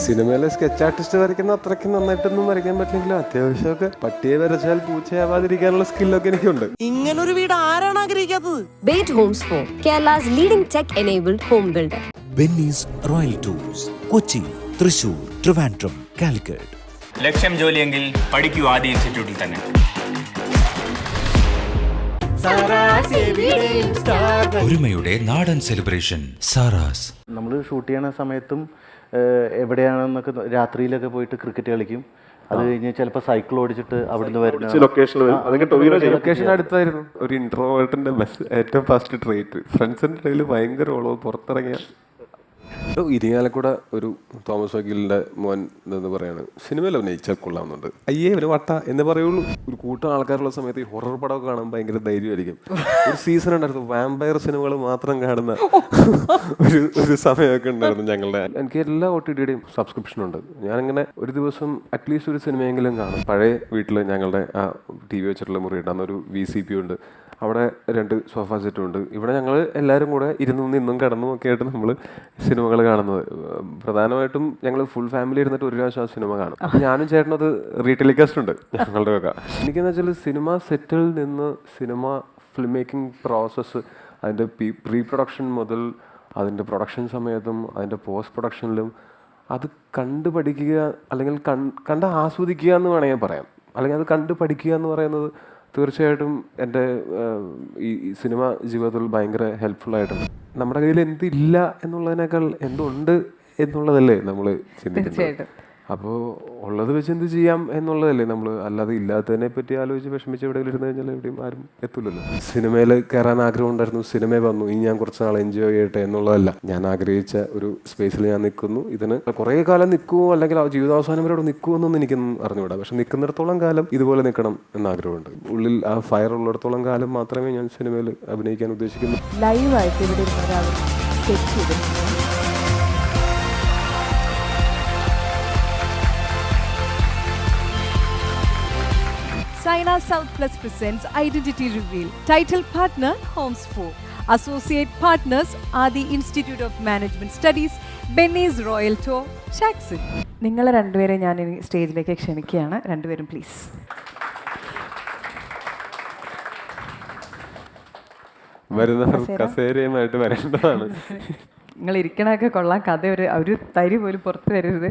സിനിമയിലെ sketch artist വരയ്ക്കുന്ന അത്രയ്ക്ക് നന്നായിട്ടൊന്നും വരയ്ക്കാൻ പറ്റില്ലെങ്കിലും അത്യാവശ്യമൊക്കെ പട്ടിയെ വരച്ചാൽ പൂച്ചയാവാതിരിക്കാനുള്ള സ്കില്ലൊക്കെ എനിക്കുണ്ട്. ഇങ്ങനൊരു വീട് ആരാണ് ആഗ്രഹിക്കാത്തത്? Bait Homes 4, Kerala's leading tech-enabled home builder. Benny's royal tours Kochi, Thrissur, Trivandrum, Calicut. ലക്ഷ്യം ജോലിയെങ്കിൽ പഠിക്കൂ ആദ്യ ഇൻസ്റ്റിറ്റ്യൂട്ടിൽ തന്നെ. ഒരുമയുടെ നാടൻ സെലിബ്രേഷൻ സാറാസ്. നമ്മൾ ഷൂട്ട് ചെയ്യണ സമയത്തും എവിടെയാണെന്നൊക്കെ രാത്രിയിലൊക്കെ പോയിട്ട് ക്രിക്കറ്റ് കളിക്കും. അത് കഴിഞ്ഞ് ചിലപ്പോൾ സൈക്കിൾ ഓടിച്ചിട്ട് അവിടുന്ന് വരുന്ന ലൊക്കേഷൻ അടുത്തായിരുന്നു. ഒരു ഇൻട്രോവേർട്ടിന്റെ ഏറ്റവും ഫസ്റ്റ് ട്രേറ്റ് ഫ്രണ്ട്സിന്റെ ഇടയിൽ ഭയങ്കര ഓളോ. പുറത്തിറങ്ങിയ ഇരിങ്ങാലക്കുട ഒരു തോമസ് വക്കീലിന്റെ മോൻ എന്ന് പറയാണ് സിനിമയിൽ അഭിനയിച്ചാൽ കൊള്ളാവുന്നുണ്ട്. അയ്യേ ഒരു വട്ട എന്ന് പറയുള്ളൂ. ഒരു കൂട്ടം ആൾക്കാരുള്ള സമയത്ത് ഈ ഹൊറർ പടമൊക്കെ കാണാൻ ഭയങ്കര ധൈര്യമായിരിക്കും. ഒരു സീസൺ ഉണ്ടായിരുന്നു, വാമ്പയർ സിനിമകൾ മാത്രം കാണുന്ന ഒരു സമയമൊക്കെ ഉണ്ടായിരുന്നു ഞങ്ങളുടെ. എനിക്ക് എല്ലാ OTTയുടെയും സബ്സ്ക്രിപ്ഷൻ ഉണ്ട്. ഞാനിങ്ങനെ ഒരു ദിവസം അറ്റ്ലീസ്റ്റ് ഒരു സിനിമയെങ്കിലും കാണും. പഴയ വീട്ടിൽ ഞങ്ങളുടെ ആ TV വെച്ചിട്ടുള്ള മുറി ഉണ്ട്. അന്നൊരു VCP ഉണ്ട്. അവിടെ 2 സോഫ സെറ്റും ഉണ്ട്. ഇവിടെ ഞങ്ങൾ എല്ലാവരും കൂടെ നിന്നും കിടന്നും ഒക്കെ ആയിട്ട് നമ്മൾ സിനിമകൾ കാണുന്നത്. പ്രധാനമായിട്ടും ഞങ്ങൾ ഫുൾ ഫാമിലി ഇരുന്നിട്ട് ഒരു പ്രാവശ്യം ആ സിനിമ കാണും. ഞാനും ചേട്ടനും അത് റീടെലികാസ്റ്റ് ഉണ്ട് ഞങ്ങളുടെ ഒക്കെ. എനിക്കെന്ന് വെച്ചാൽ സിനിമ സെറ്റിൽ നിന്ന് സിനിമ ഫിലിം മേക്കിംഗ് പ്രോസസ്സ്, അതിൻ്റെ പ്രീ പ്രൊഡക്ഷൻ മുതൽ അതിൻ്റെ പ്രൊഡക്ഷൻ സമയത്തും അതിൻ്റെ പോസ്റ്റ് പ്രൊഡക്ഷനിലും അത് കണ്ടു പഠിക്കുക, അല്ലെങ്കിൽ കണ്ട് ആസ്വദിക്കുക എന്ന് വേണമെങ്കിൽ പറയാം. അല്ലെങ്കിൽ അത് കണ്ടു പഠിക്കുക എന്ന് പറയുന്നത് തീർച്ചയായിട്ടും എൻ്റെ ഈ സിനിമ ജീവിതത്തിൽ ഭയങ്കര ഹെൽപ്ഫുൾ ആയിട്ടുണ്ട്. നമ്മുടെ കയ്യിൽ എന്തില്ല എന്നുള്ളതിനേക്കാൾ എന്തുണ്ട് എന്നുള്ളതല്ലേ നമ്മൾ ചിന്തിക്കുന്നത്. അപ്പോൾ ഉള്ളത് വെച്ച് എന്ത് ചെയ്യാം എന്നുള്ളതല്ലേ നമ്മൾ. അല്ലാതെ ഇല്ലാത്തതിനെ പറ്റി ആലോചിച്ച് വിഷമിച്ച് എവിടെയെങ്കിലും ഇരുന്ന് കഴിഞ്ഞാൽ എവിടെയും ആരും എത്തില്ലല്ലോ. സിനിമയിൽ കയറാൻ ആഗ്രഹം ഉണ്ടായിരുന്നു, സിനിമ വന്നു, ഇനി ഞാൻ കുറച്ച് നാൾ എൻജോയ് ചെയ്യട്ടെ എന്നുള്ളതല്ല. ഞാൻ ആഗ്രഹിച്ച ഒരു സ്പേസിൽ ഞാൻ നിൽക്കുന്നു. ഇതിന് കുറേ കാലം നിൽക്കുമോ അല്ലെങ്കിൽ ജീവിതാവസാനം വരെ അവിടെ നിൽക്കുമോ എന്നൊന്നും എനിക്കൊന്നും അറിഞ്ഞുകൂടാ. പക്ഷെ നിൽക്കുന്നിടത്തോളം കാലം ഇതുപോലെ നിൽക്കണം എന്ന ആഗ്രഹമുണ്ട്. ഉള്ളിൽ ആ ഫയർ ഉള്ളിടത്തോളം കാലം മാത്രമേ ഞാൻ സിനിമയിൽ അഭിനയിക്കാൻ ഉദ്ദേശിക്കുന്നു. ലൈവായിട്ട് ഇവിടെ സ്കെച്ച് ചെയ്തിട്ടുണ്ട്. Saina South Plus presents Identity Reveal. Title partner Homes 4. Associate partners are the Institute of Management Studies, Bennys Royal Tour, Jackson. നിങ്ങൾ രണ്ടുപേരെ ഞാൻ ഇനി സ്റ്റേജിലേക്ക് ക്ഷണിക്കുകയാണ്. രണ്ടുപേരും പ്ലീസ്. വരുന്നവർ കസേരയുമായിട്ട് വരേണ്ടതാണ്. നിങ്ങൾ ഇരിക്കണമൊക്കെ കൊള്ളാം. കഥ ഒരു തരി പോലും പുറത്ത് വരരുത്,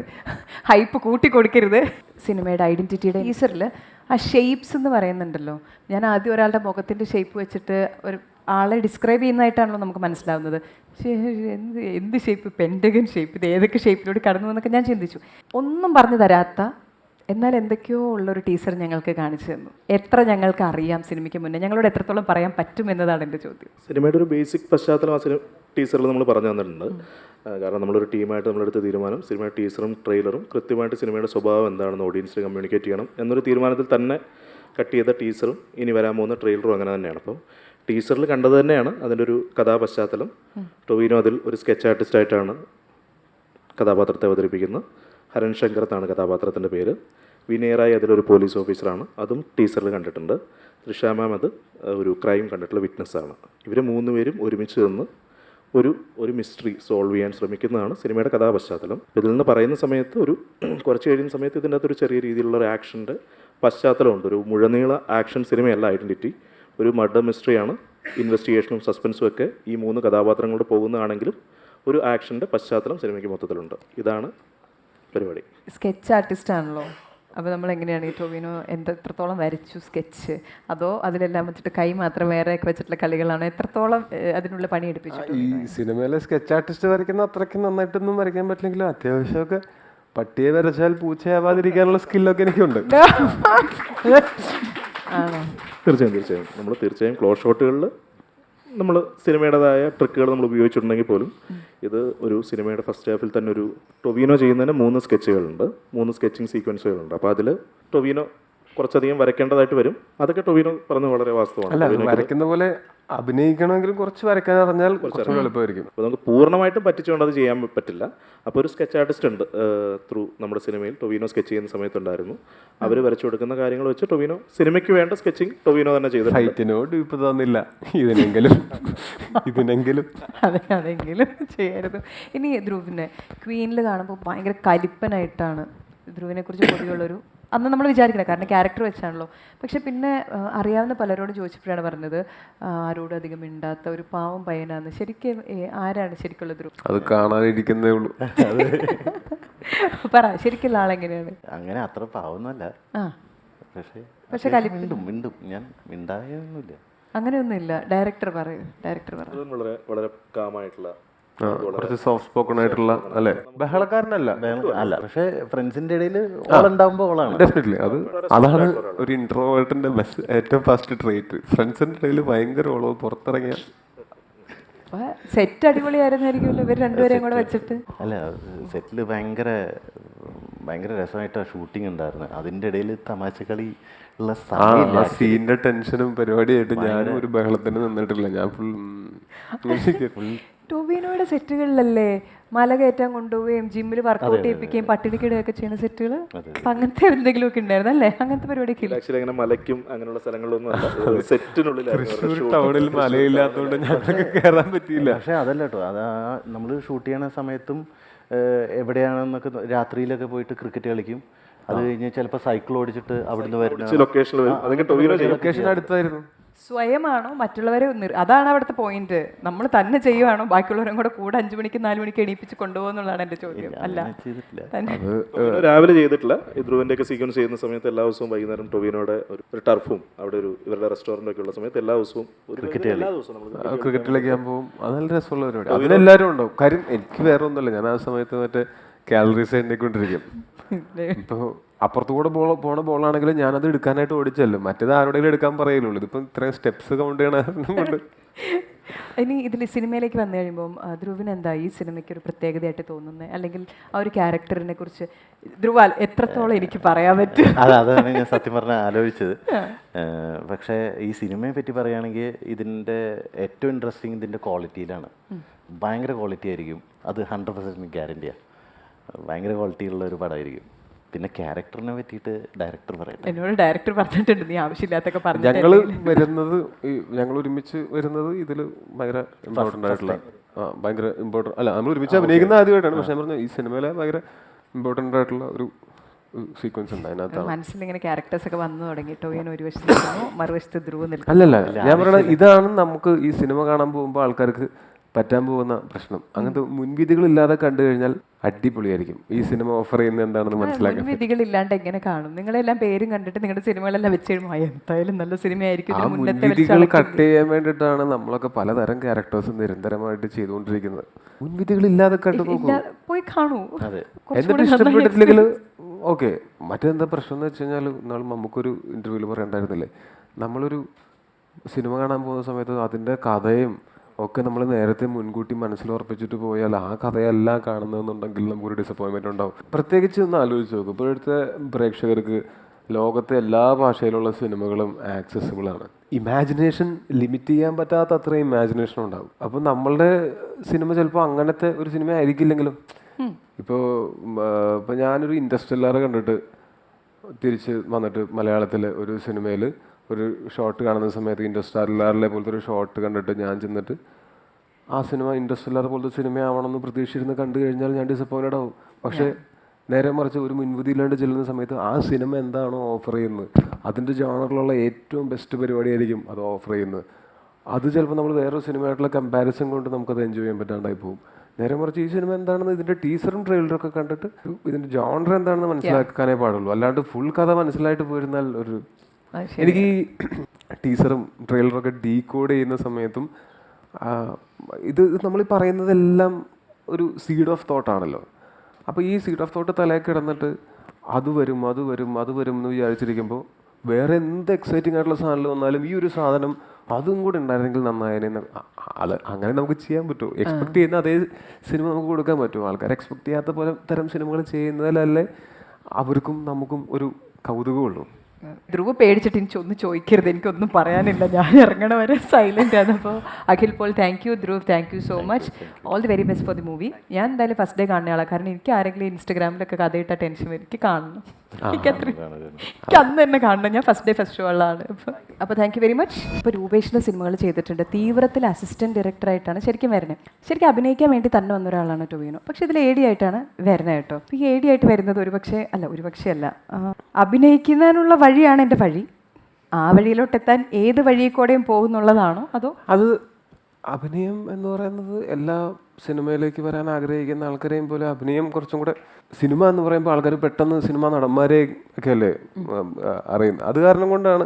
ഹൈപ്പ് കൂട്ടി കൊടുക്കരുത്. സിനിമയുടെ ഐഡൻറ്റിറ്റിയുടെ ടീസറിൽ ആ ഷേപ്സ് എന്ന് പറയുന്നുണ്ടല്ലോ. ഞാൻ ആദ്യം ഒരാളുടെ മുഖത്തിൻ്റെ ഷേപ്പ് വെച്ചിട്ട് ഒരു ആളെ ഡിസ്ക്രൈബ് ചെയ്യുന്നതായിട്ടാണല്ലോ നമുക്ക് മനസ്സിലാവുന്നത്. എന്ത് ഷേപ്പ്, പെൻഡഗൺ ഷേപ്പ്, ഇത് ഏതൊക്കെ ഷേപ്പിലൂടെ കടന്നു എന്നൊക്കെ ഞാൻ ചിന്തിച്ചു. ഒന്നും പറഞ്ഞു തരാത്ത എന്നാൽ എന്തൊക്കെയോ ഉള്ളൊരു ടീസർ ഞങ്ങൾക്ക് കാണിച്ചു തന്നു. എത്ര ഞങ്ങൾക്ക് അറിയാം സിനിമയ്ക്ക് മുന്നേ, ഞങ്ങളോട് എത്രത്തോളം പറയാൻ പറ്റും എന്നതാണ് എൻ്റെ ചോദ്യം. സിനിമയുടെ ഒരു ബേസിക് പശ്ചാത്തലം ആ ടീസറിൽ നമ്മൾ പറഞ്ഞു തന്നിട്ടുണ്ട്. കാരണം നമ്മളൊരു ടീമായിട്ട് നമ്മളെടുത്ത തീരുമാനം സിനിമയുടെ ടീസറും ട്രെയിലറും കൃത്യമായിട്ട് സിനിമയുടെ സ്വഭാവം എന്താണെന്ന് ഓഡിയൻസിന് കമ്മ്യൂണിക്കേറ്റ് ചെയ്യണം എന്നൊരു തീരുമാനത്തിൽ തന്നെ കട്ട് ചെയ്ത ടീസറും ഇനി വരാൻ പോകുന്ന ട്രെയിലറും അങ്ങനെ തന്നെയാണ്. അപ്പം ടീസറിൽ കണ്ടത് തന്നെയാണ് അതിൻ്റെ ഒരു കഥാപശ്ചാത്തലം. ടൊവിനോ അതിൽ ഒരു സ്കെച്ച് ആർട്ടിസ്റ്റായിട്ടാണ് കഥാപാത്രത്തെ അവതരിപ്പിക്കുന്നത്. ഹരൺ ശങ്കർ എന്നാണ് കഥാപാത്രത്തിൻ്റെ പേര്. വിനയറായി അതിലൊരു പോലീസ് ഓഫീസറാണ്, അതും ടീസറിൽ കണ്ടിട്ടുണ്ട്. തൃഷ മാം അത് ഒരു ക്രൈം കണ്ടിട്ടുള്ള വിറ്റ്നസ്സാണ്. ഇവർ 3 പേരും ഒരുമിച്ച് നിന്ന് ഒരു മിസ്റ്ററി സോൾവ് ചെയ്യാൻ ശ്രമിക്കുന്നതാണ് സിനിമയുടെ കഥാപശ്ചാത്തലം. ഇതിൽ നിന്ന് പറയുന്ന സമയത്ത് കുറച്ച് കഴിയുന്ന സമയത്ത് ഇതിൻ്റെ അകത്തൊരു ചെറിയ രീതിയിലുള്ള ഒരു ആക്ഷൻ്റെ പശ്ചാത്തലമുണ്ട്. ഒരു മുഴുനീള ആക്ഷൻ സിനിമയല്ല ഐഡൻറ്റിറ്റി, ഒരു മർഡർ മിസ്റ്ററിയാണ്. ഇൻവെസ്റ്റിഗേഷനും സസ്പെൻസും ഒക്കെ ഈ 3 കഥാപാത്രങ്ങളോട് പോകുന്നതാണെങ്കിലും ഒരു ആക്ഷൻ്റെ പശ്ചാത്തലം സിനിമയ്ക്ക് മൊത്തത്തിലുണ്ട്. ഇതാണ് പരിപാടി. സ്കെച്ച് ആർട്ടിസ്റ്റ് ആണല്ലോ, അപ്പോൾ നമ്മൾ എങ്ങനെയാണ് ഈ ടൊവിനോ എത്രത്തോളം വരച്ചു സ്കെച്ച്, അതോ അതിലെല്ലാം വെച്ചിട്ട് കൈ മാത്രം വേറെയൊക്കെ വെച്ചിട്ടുള്ള കളികളാണോ? എത്രത്തോളം അതിനുള്ള പണി എടുപ്പിച്ചു? ഈ സിനിമയിലെ സ്കെച്ച് ആർട്ടിസ്റ്റ് വരയ്ക്കുന്ന അത്രയ്ക്ക് നന്നായിട്ടൊന്നും വരയ്ക്കാൻ പറ്റില്ലെങ്കിലും അത്യാവശ്യമൊക്കെ പട്ടിയെ വരച്ചാൽ പൂച്ചയാവാതിരിക്കാനുള്ള സ്കില്ലൊക്കെ എനിക്കുണ്ട്. തീർച്ചയായും നമ്മൾ ക്ലോസ് ഷോട്ടുകളിൽ നമ്മൾ സിനിമയുടേതായ ട്രിക്കുകൾ നമ്മൾ ഉപയോഗിച്ചിട്ടുണ്ടെങ്കിൽ പോലും ഇത് ഒരു സിനിമയുടെ ഫസ്റ്റ് ഹാഫിൽ തന്നെ ഒരു ടൊവിനോ ചെയ്യുന്നതിന് 3 സ്കെച്ചുകളുണ്ട്, 3 സ്കെച്ചിങ് സീക്വൻസുകളുണ്ട്. അപ്പോൾ അതിൽ ടൊവിനോ കുറച്ചധികം വരയ്ക്കേണ്ടതായിട്ട് വരും. അതൊക്കെ ടൊവിനോ പറഞ്ഞ വളരെ വാസ്തവമാണ്. അല്ല, അത് വരയ്ക്കുന്ന പോലെ അഭിനയിക്കണമെങ്കിലും കുറച്ച് വരയ്ക്കാൻ അറിഞ്ഞാൽ കുറച്ചുകൂടി എളുപ്പമായിരിക്കും. അപ്പോൾ നമുക്ക് പൂർണ്ണമായിട്ടും പറ്റിച്ചുകൊണ്ട് അത് ചെയ്യാൻ പറ്റില്ല. അപ്പോൾ ഒരു സ്കെച്ച് ആർട്ടിസ്റ്റ് ഉണ്ട് ത്രൂ നമ്മുടെ സിനിമയിൽ ടൊവിനോ സ്കെച്ച് ചെയ്യുന്ന സമയത്തുണ്ടായിരുന്നു. അവർ വരച്ചു കൊടുക്കുന്ന കാര്യങ്ങൾ വെച്ച് ടൊവിനോ സിനിമയ്ക്ക് വേണ്ട സ്കെച്ചിങ് ടൊവിനോ തന്നെ ചെയ്തു. ഫൈറ്റിനോട് ഇപ്പൊ തന്നില്ല, ഇതിനെങ്കിലും അതെങ്കിലും ചെയ്യായിരുന്നു. ഇനി ധ്രുവിനെ ക്വീനിൽ കാണുമ്പോൾ ഭയങ്കര കലിപ്പനായിട്ടാണ് ധ്രുവിനെ കുറിച്ച് പൊതുവുള്ളൊരു അന്ന് നമ്മൾ വിചാരിക്കണം, കാരണം ക്യാരക്ടർ വെച്ചാണല്ലോ. പക്ഷെ പിന്നെ അറിയാവുന്ന പലരോടും ചോദിച്ചപ്പോഴാണ് പറഞ്ഞത് ആരോടും അധികം മിണ്ടാത്ത ഒരു പാവം പയ്യനാന്ന്. ശരിക്കും ആരാണ് ശരിക്കുള്ള ധ്രുവ്? അത് കാണാനിരിക്കുന്നേ ഉള്ളൂ. പറ, ശരിക്കുള്ള ആളെങ്ങനെയാണ്? അങ്ങനെ അത്ര പാവൊന്നുമല്ല, പക്ഷെ മിണ്ടും. ഞാൻ മിണ്ടായൊന്നുമില്ല, അങ്ങനെയൊന്നുമില്ല. ഡയറക്ടർ പറയൂ, ഡയറക്ടർ പറ. വളരെ വളരെ കാമായിട്ടുള്ള, കുറച്ച് സോഫ്റ്റ് സ്പോക്കൺ ആയിട്ടുള്ള, അല്ലേ, ബഹളക്കാരനല്ല. അല്ല. പക്ഷെ ഫ്രണ്ട്സിന്റെ ഇടയിൽ ഓളുണ്ടാവുമ്പോ ഓളാണ് ഡെഫിനറ്റ്ലി. അതാണ് ഒരു ഇൻട്രോവേർട്ടിന്റെ ഏറ്റവും ഫസ്റ്റ് ട്രേറ്റ്. ഫ്രണ്ട്സിന്റെ ഇടയിൽ ഭയങ്കര ഓളവ്, പുറത്തിറങ്ങിയ സെറ്റ് അടിപൊളിയായിരുന്നായിരിക്കുമല്ലോ ഇവർ രണ്ടുപേരെയും കൂടെ വെച്ചിട്ട്. അല്ല, സെറ്റില് ഭയങ്കര രസമായിട്ടാണ് ഷൂട്ടിംഗ് ഉണ്ടായിരുന്നത്. അതിന്റെ ഇടയിൽ തമാശക്കളി ഉള്ള സീനിന്റെ ടെൻഷനും പരിപാടിയായിട്ട് ഞാനും ഒരു ബഹളത്തിന് നിന്നിട്ടില്ല. ഞാൻ ഫുൾ ടൊവിനോയുടെ സെറ്റുകളിലല്ലേ മല കയറ്റാൻ കൊണ്ടുപോവുകയും ജിമ്മിൽ വർക്കൗട്ട് ചെയ്യിപ്പിക്കുകയും പട്ടിണിക്കിടുകയൊക്കെ ചെയ്യുന്ന സെറ്റുകൾ, അങ്ങനത്തെ എന്തെങ്കിലും ഒക്കെ ഉണ്ടായിരുന്നു അല്ലേ? അങ്ങനത്തെ പരിപാടിയൊക്കെ ഇല്ല. ആക്ച്വലി അങ്ങനെ മലയ്ക്കും അങ്ങനെയുള്ള സ്ഥലങ്ങളിലൊന്നും സെറ്റിനുള്ളിലായിരുന്നു. ടൗണിൽ മലയില്ലാത്തതുകൊണ്ട് ഞങ്ങൾക്ക് കയറാൻ പറ്റിയില്ല. പക്ഷെ അതല്ല കേട്ടോ, അത് നമ്മൾ ഷൂട്ട് ചെയ്യണ സമയത്തും എവിടെയാണെന്നൊക്കെ രാത്രിയിലൊക്കെ പോയിട്ട് ക്രിക്കറ്റ് കളിക്കും. അത് കഴിഞ്ഞ് ചിലപ്പോൾ സൈക്കിൾ ഓടിച്ചിട്ട് അവിടുന്ന് വരുന്ന ലൊക്കേഷൻ അടുത്തായിരുന്നു. സ്വയമാണോ മറ്റുള്ളവരെ അതാണ് അവിടുത്തെ പോയിന്റ്. നമ്മൾ തന്നെ ചെയ്യുവാണോ ബാക്കിയുള്ളവരും കൂടെ 5 മണിക്ക് 4 മണിക്ക് എണീപ്പിച്ച് കൊണ്ടുപോകുന്നുള്ളതാണ് എന്റെ ചോദ്യം. അല്ല, രാവിലെ ചെയ്തിട്ടില്ല. ധ്രുവന്റെ ഒക്കെ സീക്വൻസ് ചെയ്യുന്ന സമയത്ത് എല്ലാ ദിവസവും വൈകുന്നേരം ടൊവിനോയുടെ ഒരു ടർഫും അവിടെ ഒരു ഇവരുടെ റെസ്റ്റോറന്റ് ഒക്കെ ഉള്ള സമയത്ത് എല്ലാ ദിവസവും ക്രിക്കറ്റ് കളിക്കാൻ പോകും. അത് നല്ല രസമുള്ള പരിപാടി. അതിനെല്ലാവരും ഉണ്ടാവും. കാര്യം എനിക്ക് വേറെ ഒന്നുമില്ല, ഞാൻ ആ സമയത്ത് മറ്റേ കാലറീസ് എണ്ണിക്കൊണ്ടിരിക്കും. ഇപ്പോൾ അപ്പുറത്തുകൂടെ പോണ ബോളാണെങ്കിലും ഞാനത് എടുക്കാനായിട്ട് ഓടിച്ചല്ലോ. മറ്റേത് ആരോടെങ്കിലും എടുക്കാൻ പറയുള്ളൂ. ഇതിപ്പം ഇത്രയും സ്റ്റെപ്സ് കൗണ്ട് ചെയ്യണ. ഇനി ഇതിൽ സിനിമയിലേക്ക് വന്നു കഴിയുമ്പോൾ ധ്രുവിന് എന്താ ഈ സിനിമയ്ക്ക് ഒരു പ്രത്യേകതയായിട്ട് തോന്നുന്നത്? അല്ലെങ്കിൽ ആ ഒരു ക്യാരക്ടറിനെ കുറിച്ച് ധ്രുവ എത്രത്തോളം എനിക്ക് പറയാൻ പറ്റും? അതാണ് ഞാൻ സത്യം പറഞ്ഞാൽ ആലോചിച്ചത്. പക്ഷേ ഈ സിനിമയെ പറ്റി പറയുകയാണെങ്കിൽ ഇതിൻ്റെ ഏറ്റവും ഇൻട്രസ്റ്റിംഗ് ഇതിൻ്റെ ക്വാളിറ്റിയിലാണ്. ഭയങ്കര ക്വാളിറ്റി ആയിരിക്കും. അത് 100% ഗ്യാരണ്ടിയാണ്. ഭയങ്കര ക്വാളിറ്റിയുള്ള ഒരു പടമായിരിക്കും. പിന്നെ ക്യാരക്ടറിനെ പറ്റിയിട്ട് ഡയറക്ടർ പറയട്ടെ. എന്നോട് ഡയറക്ടർ പറഞ്ഞിട്ടുണ്ട് നീ ആവശ്യമില്ലാത്തൊക്കെ പറഞ്ഞു. ഞങ്ങൾ ഒരുമിച്ച് വരുന്നത് ഇതിൽ ഭയങ്കര ഇമ്പോർട്ടൻ്റ് ആയിട്ടുള്ള ഭയങ്കര ഇമ്പോർട്ടൻ്റ് അല്ല, നമ്മൾ ഒരുമിച്ച് അഭിനയിക്കുന്ന ആദ്യമായിട്ടാണ്. പക്ഷെ ഞാൻ പറഞ്ഞു ഈ സിനിമയിലെ ഭയങ്കര ഇമ്പോർട്ടൻ്റ് ആയിട്ടുള്ള ഒരു സീക്വൻസ് ഉണ്ട് അതിനകത്ത്. മനസ്സിലിങ്ങനെ ക്യാരക്ടേഴ്സ് ഒക്കെ വന്നു തുടങ്ങി. ടൊവിനോ ഒരു വശത്ത് മറുവശത്ത് ധ്രുവ് നിൽക്കും. അല്ലല്ല, ഞാൻ പറയുന്നത് ഇതാണ് നമുക്ക് ഈ സിനിമ കാണാൻ പോകുമ്പോൾ ആൾക്കാർക്ക് പറ്റാൻ പോകുന്ന പ്രശ്നം. അങ്ങനത്തെ മുൻവിധികളില്ലാതെ കണ്ടു കഴിഞ്ഞാൽ അടിപൊളിയായിരിക്കും. ഈ സിനിമ ഓഫർ ചെയ്യുന്നത് എന്താണെന്ന് മനസ്സിലാക്കാൻ. മുൻവിധികളില്ലാണ്ട് എങ്ങനെ കാണും? നിങ്ങളെല്ലാം പേരും കണ്ടിട്ട് നിങ്ങളുടെ സിനിമകളെല്ലാം വെച്ച് കഴിയുമ്പോൾ എന്തായാലും നല്ല സിനിമയായിരിക്കും. ആ മുൻവിധികൾ കട്ട് ചെയ്യാൻ വേണ്ടിയിട്ടാണ് നമ്മളൊക്കെ പലതരം ക്യാരക്ടേഴ്സ് നിരന്തരമായിട്ട് ചെയ്തുകൊണ്ടിരിക്കുന്നത്. മുൻവിധികളില്ലാതെ കണ്ടു പോയി കാണൂ. എന്നിട്ട് ഇഷ്ടപ്പെട്ടിട്ടില്ലെങ്കിൽ ഓക്കെ. മറ്റെന്താ പ്രശ്നം എന്ന് വെച്ച് കഴിഞ്ഞാൽ നാളെ നമുക്കൊരു ഇന്റർവ്യൂവിൽ പറയണ്ടായിരുന്നില്ലേ, നമ്മളൊരു സിനിമ കാണാൻ പോകുന്ന സമയത്ത് അതിൻ്റെ കഥയും ഒക്കെ നമ്മൾ നേരത്തെ മുൻകൂട്ടി മനസ്സിൽ ഉറപ്പിച്ചിട്ട് പോയാൽ ആ കഥയല്ല കാണുന്നതെന്നുണ്ടെങ്കിൽ നമുക്കൊരു ഡിസപ്പോയിൻമെൻ്റ് ഉണ്ടാവും. പ്രത്യേകിച്ച് ഒന്ന് ആലോചിച്ച് നോക്കും, ഇപ്പോഴത്തെ പ്രേക്ഷകർക്ക് ലോകത്തെ എല്ലാ ഭാഷയിലുള്ള സിനിമകളും ആക്സസിബിളാണ്. ഇമാജിനേഷൻ ലിമിറ്റ് ചെയ്യാൻ പറ്റാത്ത അത്രയും ഇമാജിനേഷൻ ഉണ്ടാകും. അപ്പോൾ നമ്മളുടെ സിനിമ ചിലപ്പോൾ അങ്ങനത്തെ ഒരു സിനിമ ആയിരിക്കില്ലെങ്കിലും ഇപ്പോൾ ഞാനൊരു ഇൻഡസ്ട്രിയലാറ് കണ്ടിട്ട് തിരിച്ച് വന്നിട്ട് മലയാളത്തിലെ ഒരു സിനിമയിൽ ഒരു ഷോട്ട് കാണുന്ന സമയത്ത് ഇൻഡസ്ട്രിയലാറിലെ പോലത്തെ ഒരു ഷോട്ട് കണ്ടിട്ട് ഞാൻ ചെന്നിട്ട് ആ സിനിമ ഇൻഡസ്ട്രിയലാർ പോലത്തെ സിനിമയാവണമെന്ന് പ്രതീക്ഷിച്ചിരുന്ന് കണ്ടു കഴിഞ്ഞാൽ ഞാൻ ഡിസപ്പോയിൻറ്റഡ് ആവും. പക്ഷേ നേരെ മറിച്ച് ഒരു മുൻവിധിയില്ലാണ്ട് ചെല്ലുന്ന സമയത്ത് ആ സിനിമ എന്താണോ ഓഫർ ചെയ്യുന്നത് അതിൻ്റെ ജോണറിലുള്ള ഏറ്റവും ബെസ്റ്റ് പരിപാടിയായിരിക്കും അത് ഓഫർ ചെയ്യുന്നത്. അത് ചിലപ്പോൾ നമ്മൾ വേറൊരു സിനിമയായിട്ടുള്ള കമ്പാരിസൺ കൊണ്ട് നമുക്കത് എൻജോയ് ചെയ്യാൻ പറ്റാണ്ടായി പോകും. നേരെ മറിച്ച് ഈ സിനിമ എന്താണെന്ന് ഇതിൻ്റെ ടീസറും ട്രെയിലറും ഒക്കെ കണ്ടിട്ട് ഇതിൻ്റെ ജോണർ എന്താണെന്ന് മനസ്സിലാക്കാനേ പാടുള്ളൂ. അല്ലാണ്ട് ഫുൾ കഥ മനസ്സിലായിട്ട് പോയിരുന്നാൽ ഒരു എനിക്ക് ഈ ടീസറും ട്രെയിലറും ഒക്കെ ഡീകോഡ് ചെയ്യുന്ന സമയത്തും ഇത് നമ്മൾ പറയുന്നതെല്ലാം ഒരു സീഡ് ഓഫ് തോട്ടാണല്ലോ. അപ്പോൾ ഈ സീഡ് ഓഫ് തോട്ട് തലയിൽ കിടന്നിട്ട് അത് വരും എന്ന് വിചാരിച്ചിരിക്കുമ്പോൾ വേറെ എന്ത് എക്സൈറ്റിംഗ് ആയിട്ടുള്ള സാധനം വന്നാലും ഈ ഒരു സാധനം അതും കൂടെ ഉണ്ടായിരുന്നെങ്കിൽ നന്നായതിനെ അത് അങ്ങനെ നമുക്ക് ചെയ്യാൻ പറ്റുമോ? എക്സ്പെക്ട് ചെയ്യുന്ന അതേ സിനിമ നമുക്ക് കൊടുക്കാൻ പറ്റുമോ? ആൾക്കാർ എക്സ്പെക്ട് ചെയ്യാത്ത പോലെ തരം സിനിമകൾ ചെയ്യുന്നതിലല്ലേ അവർക്കും നമുക്കും ഒരു കൗതുകമുള്ളൂ. ധ്രുവ് പേടിച്ചിട്ട് എനിക്കൊന്നും ചോദിക്കരുത്, എനിക്കൊന്നും പറയാനില്ല, ഞാൻ ഇറങ്ങണ വരെ സൈലൻ്റ് ആണ്. അപ്പോൾ Akhil Paul, thank you. Dhruv, thank you so much. All the very best for the movie. ഞാൻ എന്തായാലും ഫസ്റ്റ് ഡേ കാണുന്ന ആളാണ്. കാരണം എനിക്ക് ആരെങ്കിലും ഇൻസ്റ്റാഗ്രാമിലൊക്കെ കഥയിട്ട ടെൻഷൻ വരും. എനിക്ക് കാണണം, എനിക്ക് അന്ന് തന്നെ കാണണം. ഞാൻ ഫസ്റ്റ് ഡേ ഫസ്റ്റ് ഷോ ഉള്ളതാണ്. അപ്പോൾ താങ്ക് യു വെരി മച്ച്. ഇപ്പോൾ രൂപേഷിൻ്റെ സിനിമകൾ ചെയ്തിട്ടുണ്ട്. തീവ്രത്തിൽ അസിസ്റ്റൻറ്റ് ഡയറക്ടറായിട്ടാണ് ശരിക്കും വരുന്നത്. ശരിക്കും അഭിനയിക്കാൻ വേണ്ടി തന്നെ വന്ന ഒരാളാണ് ടൊവിനോ. പക്ഷേ ഇതിൽ AD ആയിട്ടാണ് വരുന്നത് കേട്ടോ. ഈ AD ആയിട്ട് വരുന്നത് ഒരുപക്ഷെ അല്ല, അഭിനയിക്കുന്നതിനുള്ള വഴിയാണ് എൻ്റെ വഴി. ആ വഴിയിലോട്ടെത്താൻ ഏത് വഴിയിൽ കൂടെയും പോകുന്നുള്ളതാണോ അതോ? അത് അഭിനയം എന്ന് പറയുന്നത് എല്ലാ സിനിമയിലേക്ക് വരാൻ ആഗ്രഹിക്കുന്ന ആൾക്കാരെയും പോലെ അഭിനയം കുറച്ചും കൂടെ, സിനിമ എന്ന് പറയുമ്പോൾ ആൾക്കാർ പെട്ടെന്ന് സിനിമ നടന്മാരെ ഒക്കെ അല്ലേ അറിയുന്നത്. അത് കാരണം കൊണ്ടാണ്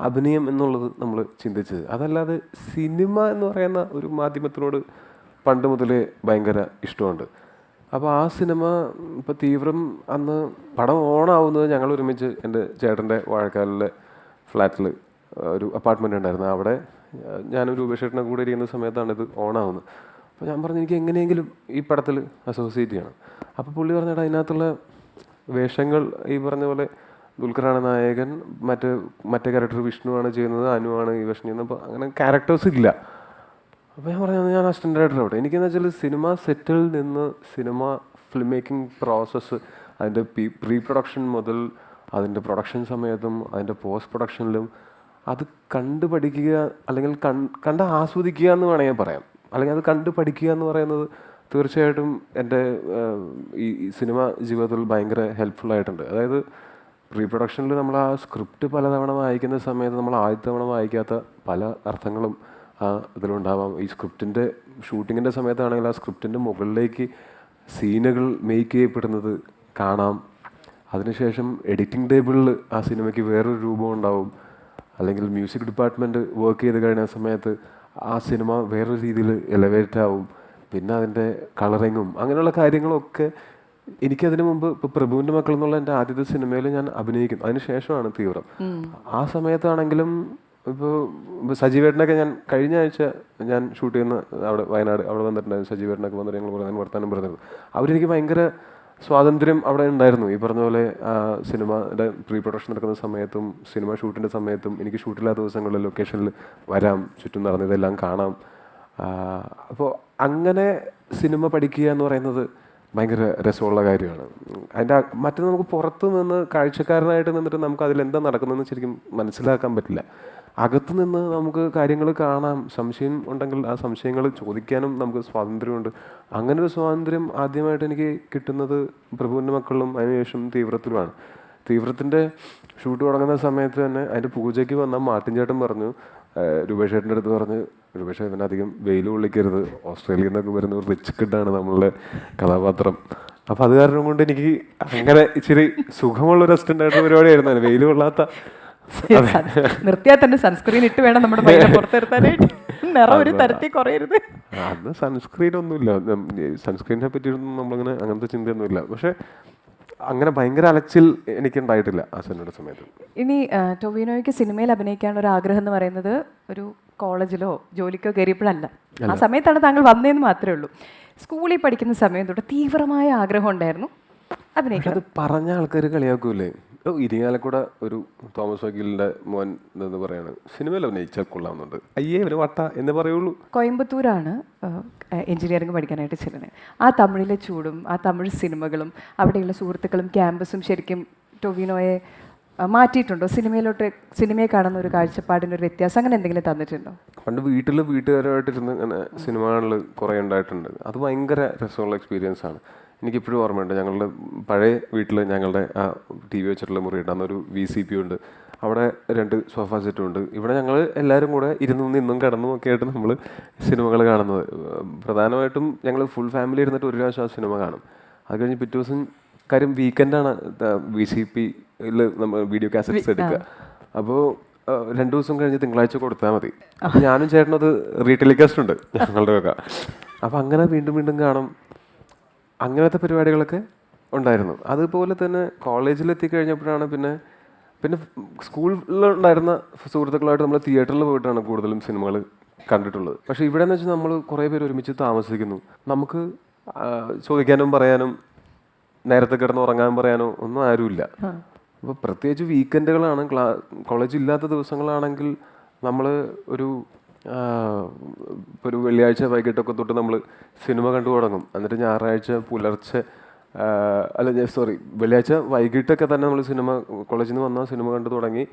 അഭിനയം എന്നുള്ളത് നമ്മൾ ചിന്തിച്ചത്. അതല്ലാതെ സിനിമ എന്ന് പറയുന്ന ഒരു മാധ്യമത്തിനോട് പണ്ട് മുതലേ ഭയങ്കര ഇഷ്ടമുണ്ട്. അപ്പോൾ ആ സിനിമ ഇപ്പോൾ തീവ്രം അന്ന് പടം ഓണാവുന്നത് ഞങ്ങൾ ഒരുമിച്ച് എൻ്റെ ചേട്ടൻ്റെ വാഴക്കാലിലെ ഫ്ലാറ്റിൽ ഒരു അപ്പാർട്ട്മെൻ്റ് ഉണ്ടായിരുന്നു. അവിടെ ഞാനും രൂപേഷേട്ടനെ കൂടെ ഇരിക്കുന്ന സമയത്താണ് ഇത് ഓണാവുന്നത്. അപ്പോൾ ഞാൻ പറഞ്ഞു എനിക്ക് എങ്ങനെയെങ്കിലും ഈ പടത്തിൽ അസോസിയേറ്റ് ചെയ്യണം. അപ്പോൾ പുള്ളി പറഞ്ഞിട്ട് അതിനകത്തുള്ള വേഷങ്ങൾ ഈ പറഞ്ഞ പോലെ ദുൽഖറാണ് നായകൻ, മറ്റേ ക്യാരക്ടർ വിഷ്ണുവാണ് ചെയ്യുന്നത്, അനുവാണ് ഈ വേഷം ചെയ്യുന്നത്. അപ്പോൾ അങ്ങനെ ക്യാരക്ടേഴ്സ് ഇല്ല. അപ്പോൾ ഞാൻ പറഞ്ഞത് ഞാൻ അസിസ്റ്റൻ്റ് ഡയറക്ടർ ആവട്ടെ. എനിക്കെന്ന് വെച്ചാൽ സിനിമ സെറ്റിൽ നിന്ന് സിനിമ ഫിലിം മേക്കിംഗ് പ്രോസസ്സ്, അതിൻ്റെ പ്രീ പ്രൊഡക്ഷൻ മുതൽ അതിൻ്റെ പ്രൊഡക്ഷൻ സമയത്തും അതിൻ്റെ പോസ്റ്റ് പ്രൊഡക്ഷനിലും അത് കണ്ടു പഠിക്കുക, അല്ലെങ്കിൽ കണ്ട് ആസ്വദിക്കുക എന്ന് വേണമെങ്കിൽ പറയാം. അല്ലെങ്കിൽ അത് കണ്ടു പഠിക്കുക എന്ന് പറയുന്നത് തീർച്ചയായിട്ടും എൻ്റെ ഈ സിനിമ ജീവിതത്തിൽ ഭയങ്കര ഹെൽപ്ഫുൾ ആയിട്ടുണ്ട്. അതായത് പ്രീ പ്രൊഡക്ഷനിൽ നമ്മൾ ആ സ്ക്രിപ്റ്റ് പലതവണ വായിക്കുന്ന സമയത്ത് നമ്മൾ ആദ്യത്തെ തവണ വായിക്കാത്ത പല അർത്ഥങ്ങളും ഇതിലുണ്ടാവാം. ഈ സ്ക്രിപ്റ്റിൻ്റെ ഷൂട്ടിങ്ങിൻ്റെ സമയത്താണെങ്കിൽ ആ സ്ക്രിപ്റ്റിൻ്റെ മുകളിലേക്ക് സീനുകൾ മേക്ക് ചെയ്യപ്പെടുന്നത് കാണാം. അതിനുശേഷം എഡിറ്റിംഗ് ടേബിളിൽ ആ സിനിമയ്ക്ക് വേറൊരു രൂപം ഉണ്ടാവും. അല്ലെങ്കിൽ മ്യൂസിക് ഡിപ്പാർട്ട്മെൻറ്റ് വർക്ക് ചെയ്ത് കഴിഞ്ഞ സമയത്ത് ആ സിനിമ വേറൊരു രീതിയിൽ എലവേറ്റ് ആവും. പിന്നെ അതിൻ്റെ കളറിങ്ങും അങ്ങനെയുള്ള കാര്യങ്ങളൊക്കെ എനിക്കതിന് മുമ്പ് ഇപ്പോൾ പ്രഭുവിൻ്റെ മക്കൾ എന്നുള്ള എൻ്റെ ആദ്യത്തെ സിനിമയിൽ ഞാൻ അഭിനയിക്കും. അതിന് ശേഷമാണ് തീവ്രം. ആ സമയത്താണെങ്കിലും ഇപ്പോൾ സജീവേട്ടനൊക്കെ ഞാൻ കഴിഞ്ഞ ആഴ്ച ഞാൻ ഷൂട്ട് ചെയ്യുന്ന അവിടെ വയനാട് അവിടെ വന്നിട്ടുണ്ടായിരുന്നു. സജീവേട്ടനൊക്കെ വന്നിട്ട് ഞങ്ങൾ പറയാൻ വർത്താനം പറഞ്ഞിരുന്നു. അവരെനിക്ക് ഭയങ്കര സ്വാതന്ത്ര്യം അവിടെ ഉണ്ടായിരുന്നു. ഈ പറഞ്ഞ പോലെ സിനിമയുടെ പ്രീ പ്രൊഡക്ഷൻ നടക്കുന്ന സമയത്തും സിനിമ ഷൂട്ടിൻ്റെ സമയത്തും എനിക്ക് ഷൂട്ടില്ലാത്ത ദിവസങ്ങളിൽ ലൊക്കേഷനിൽ വരാം, ചുറ്റും നടന്ന് ഇതെല്ലാം കാണാം. അപ്പോൾ അങ്ങനെ സിനിമ പഠിക്കുക എന്ന് പറയുന്നത് ഭയങ്കര രസമുള്ള കാര്യമാണ്. അതിൻ്റെ മറ്റേ നമുക്ക് പുറത്ത് നിന്ന് കാഴ്ചക്കാരനായിട്ട് നിന്നിട്ട് നമുക്ക് അതിലെന്താ നടക്കുന്നതെന്ന് ശരിക്കും മനസ്സിലാക്കാൻ പറ്റില്ല. അകത്ത് നിന്ന് നമുക്ക് കാര്യങ്ങൾ കാണാം. സംശയം ഉണ്ടെങ്കിൽ ആ സംശയങ്ങൾ ചോദിക്കാനും നമുക്ക് സ്വാതന്ത്ര്യമുണ്ട്. അങ്ങനെ ഒരു സ്വാതന്ത്ര്യം ആദ്യമായിട്ട് എനിക്ക് കിട്ടുന്നത് പ്രഭുവിൻ്റെ മക്കളിലും അതിനുശേഷം തീവ്രത്തിലുമാണ്. തീവ്രത്തിൻ്റെ ഷൂട്ട് തുടങ്ങുന്ന സമയത്ത് തന്നെ അതിൻ്റെ പൂജയ്ക്ക് വന്ന മാർട്ടിൻ ചേട്ടൻ പറഞ്ഞു, രൂപേഷ് ചേട്ടൻ്റെ അടുത്ത് പറഞ്ഞ്, രൂപേഷ് ഇവനധികം വെയിൽ കൊള്ളിക്കരുത്, ഓസ്ട്രേലിയയിൽ നിന്നൊക്കെ വരുന്ന ഒരു റിച്ച് കിഡാണ് നമ്മളുടെ കഥാപാത്രം. അപ്പം അത് കാരണം കൊണ്ട് എനിക്ക് അങ്ങനെ ഇച്ചിരി സുഖമുള്ളൊരു അസിസ്റ്റൻ്റ് ആയിട്ട് പരിപാടിയായിരുന്നു. വെയിൽ കൊള്ളാത്ത നിർത്തിയാൽ തന്നെ സൺസ്ക്രീൻ ഇട്ട് വേണം നമ്മുടെ മൈൻഡ് പുറത്തെടുത്താനായിട്ട്. നിറം ഒരു തരത്തിൽ കുറയരുത്. അന്ന് സൺസ്ക്രീൻ ഒന്നുമില്ല. സൺസ്ക്രീനെ പറ്റിയൊന്നും നമ്മളങ്ങനെ അങ്ങനത്തെ ചിന്തയൊന്നുമില്ല. പക്ഷെ അങ്ങനെ ഭയങ്കര അലച്ചിൽ എനിക്കുണ്ടായിട്ടില്ല ആ സിനിമയുടെ സമയത്ത്. ഇനി ടൊവിനോയ്ക്ക് സിനിമയിൽ അഭിനയിക്കാനുള്ള ഒരു ആഗ്രഹം എന്ന് പറയുന്നത് ഒരു കോളേജിലോ ജോലിക്കോ കയറിയപ്പോഴല്ല. ആ സമയത്താണ് താങ്കൾ വന്നതെന്ന് മാത്രമേ ഉള്ളൂ. സ്കൂളിൽ പഠിക്കുന്ന സമയം തൊട്ട് തീവ്രമായ ആഗ്രഹം ഉണ്ടായിരുന്നു അഭിനയിക്കാൻ. അത് പറഞ്ഞ ആൾക്കാർ കളിയാക്കൂലേ? ഇരിങ്ങാലക്കുട ഒരു തോമസ് വക്കീലിൻ്റെ മോൻ എന്ന് പറയാണ് സിനിമയിൽ അഭിനയിച്ചാൽ കൊള്ളാവുന്നുണ്ട്, അയ്യേ ഒരു വട്ട എന്ന് പറയുള്ളൂ. കോയമ്പത്തൂരാണ് എഞ്ചിനീയറിംഗ് പഠിക്കാനായിട്ട് ചെല്ലുന്നത്. ആ തമിഴിലെ ചൂടും ആ തമിഴ് സിനിമകളും അവിടെയുള്ള സുഹൃത്തുക്കളും ക്യാമ്പസും ശരിക്കും ടൊവിനോയെ മാറ്റിയിട്ടുണ്ടോ? സിനിമയെ കാണുന്ന ഒരു കാഴ്ചപ്പാടിനൊരു വ്യത്യാസം അങ്ങനെ എന്തെങ്കിലും തന്നിട്ടുണ്ടോ? പണ്ട് വീട്ടുകാരുമായിട്ടിരുന്ന് അങ്ങനെ സിനിമകളിൽ കുറേ ഉണ്ടായിട്ടുണ്ട്. അത് ഭയങ്കര രസമുള്ള എക്സ്പീരിയൻസ് ആണ്. എനിക്കിപ്പോഴും ഓർമ്മയുണ്ട്, ഞങ്ങളുടെ പഴയ വീട്ടിൽ ഞങ്ങളുടെ ആ TV വെച്ചിട്ടുള്ള മുറിയുണ്ട്. അന്നൊരു VCP ഉണ്ട്, അവിടെ 2 സോഫ സെറ്റും ഉണ്ട്. ഇവിടെ ഞങ്ങൾ എല്ലാവരും കൂടെ ഇന്നും കിടന്നും ഒക്കെ ആയിട്ട് നമ്മൾ സിനിമകൾ കാണുന്നത്. പ്രധാനമായിട്ടും ഞങ്ങൾ ഫുൾ ഫാമിലി ഇരുന്നിട്ട് ഒരു പ്രാവശ്യം ആ സിനിമ കാണും. അത് കഴിഞ്ഞ് പിറ്റേ ദിവസം കാര്യം വീക്കെൻഡാണ് VCPയിൽ നമ്മൾ വീഡിയോ കാസറ്റ്സ് എടുക്കുക. അപ്പോൾ 2 ദിവസം കഴിഞ്ഞ് തിങ്കളാഴ്ച കൊടുത്താൽ മതി. അപ്പോൾ ഞാനും ചേട്ടനത് റീടെലികാസ്റ്റ് ഉണ്ട് ഞങ്ങളുടെ ഒക്കെ. അപ്പോൾ അങ്ങനെ വീണ്ടും കാണും. അങ്ങനത്തെ പരിപാടികളൊക്കെ ഉണ്ടായിരുന്നു. അതുപോലെ തന്നെ കോളേജിലെത്തിക്കഴിഞ്ഞപ്പോഴാണ് പിന്നെ സ്കൂളിലുണ്ടായിരുന്ന സുഹൃത്തുക്കളായിട്ട് നമ്മൾ തിയേറ്ററിൽ പോയിട്ടാണ് കൂടുതലും സിനിമകൾ കണ്ടിട്ടുള്ളത്. പക്ഷേ ഇവിടെ എന്ന് വെച്ചാൽ നമ്മൾ കുറേ പേര് ഒരുമിച്ച് താമസിക്കുന്നു. നമുക്ക് ചോദിക്കാനും പറയാനും നേരത്തെ കിടന്ന് ഉറങ്ങാൻ പറയാനോ ഒന്നും ആരുമില്ല. അപ്പോൾ പ്രത്യേകിച്ച് വീക്കെൻഡുകളാണ്, കോളേജ് ഇല്ലാത്ത ദിവസങ്ങളാണെങ്കിൽ നമ്മൾ ഒരു ഇപ്പോൾ ഒരു വെള്ളിയാഴ്ച വൈകിട്ടൊക്കെ തൊട്ട് നമ്മൾ സിനിമ കണ്ടു തുടങ്ങും. എന്നിട്ട് ഞായറാഴ്ച പുലർച്ചെ വെള്ളിയാഴ്ച വൈകിട്ടൊക്കെ തന്നെ നമ്മൾ കോളേജിൽ നിന്ന് വന്നാൽ സിനിമ കണ്ടു തുടങ്ങി.